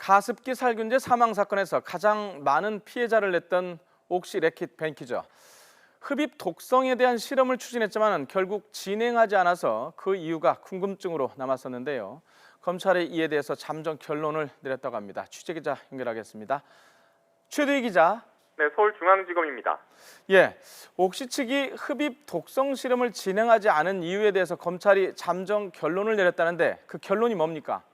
가습기 살균제 사망 사건에서 가장 많은 피해자를 냈던 옥시 래킷 뱅키죠. 흡입 독성에 대한 실험을 추진했지만 결국 진행하지 않아서 그 이유가 궁금증으로 남았었는데요. 검찰이 이에 대해서 잠정 결론을 내렸다고 합니다. 취재기자 연결하겠습니다. 최두희 기자. 네, 서울중앙지검입니다. 예, 옥시 측이 흡입 독성 실험을 진행하지 않은 이유에 대해서 검찰이 잠정 결론을 내렸다는데 그 결론이 뭡니까?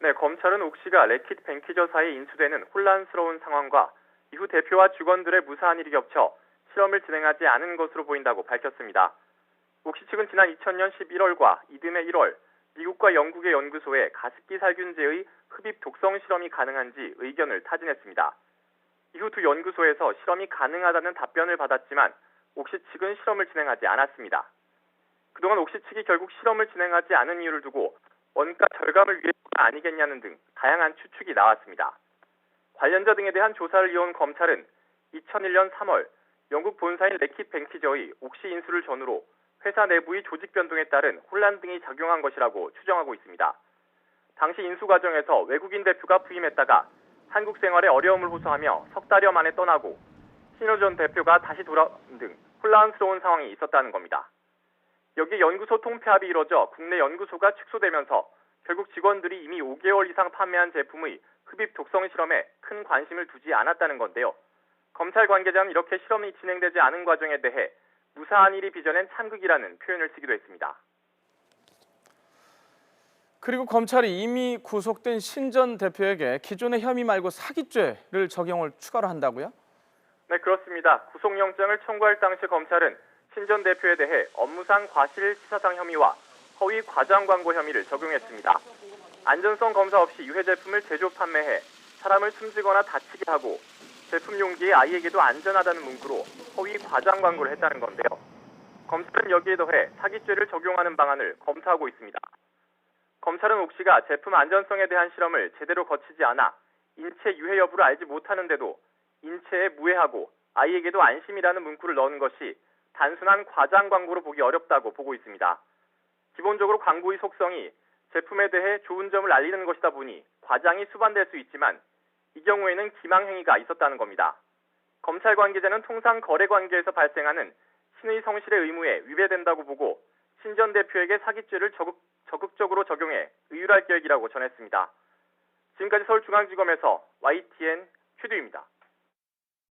네, 검찰은 옥시가 래킷 뱅키저사에 인수되는 혼란스러운 상황과 이후 대표와 직원들의 무사한 일이 겹쳐 실험을 진행하지 않은 것으로 보인다고 밝혔습니다. 옥시 측은 지난 2000년 11월과 이듬해 1월 미국과 영국의 연구소에 가습기 살균제의 흡입 독성 실험이 가능한지 의견을 타진했습니다. 이후 두 연구소에서 실험이 가능하다는 답변을 받았지만 옥시 측은 실험을 진행하지 않았습니다. 그동안 옥시 측이 결국 실험을 진행하지 않은 이유를 두고 원가 절감을 위해서가 아니겠냐는 등 다양한 추측이 나왔습니다. 관련자 등에 대한 조사를 이어온 검찰은 2001년 3월 영국 본사인 래킷 뱅키저의 옥시 인수를 전후로 회사 내부의 조직 변동에 따른 혼란 등이 작용한 것이라고 추정하고 있습니다. 당시 인수 과정에서 외국인 대표가 부임했다가 한국 생활에 어려움을 호소하며 석 달여 만에 떠나고 신효 전 대표가 다시 돌아온 등 혼란스러운 상황이 있었다는 겁니다. 여기에 연구소 통폐합이 이뤄져 국내 연구소가 축소되면서 결국 직원들이 이미 5개월 이상 판매한 제품의 흡입 독성 실험에 큰 관심을 두지 않았다는 건데요. 검찰 관계자는 이렇게 실험이 진행되지 않은 과정에 대해 무사한 일이 빚어낸 참극이라는 표현을 쓰기도 했습니다. 그리고 검찰이 이미 구속된 신 전 대표에게 기존의 혐의 말고 사기죄를 적용을 추가로 한다고요? 네, 그렇습니다. 구속영장을 청구할 당시 검찰은 신 전 대표에 대해 업무상 과실치사상 혐의와 허위 과장 광고 혐의를 적용했습니다. 안전성 검사 없이 유해 제품을 제조 판매해 사람을 숨지거나 다치게 하고 제품 용기에 아이에게도 안전하다는 문구로 허위 과장 광고를 했다는 건데요. 검찰은 여기에 더해 사기죄를 적용하는 방안을 검토하고 있습니다. 검찰은 옥시가 제품 안전성에 대한 실험을 제대로 거치지 않아 인체 유해 여부를 알지 못하는데도 인체에 무해하고 아이에게도 안심이라는 문구를 넣은 것이 단순한 과장 광고로 보기 어렵다고 보고 있습니다. 기본적으로 광고의 속성이 제품에 대해 좋은 점을 알리는 것이다 보니 과장이 수반될 수 있지만 이 경우에는 기망행위가 있었다는 겁니다. 검찰 관계자는 통상 거래 관계에서 발생하는 신의 성실의 의무에 위배된다고 보고 신 전 대표에게 사기죄를 적극적으로 적용해 의율할 계획이라고 전했습니다. 지금까지 서울중앙지검에서 YTN 최두희입니다.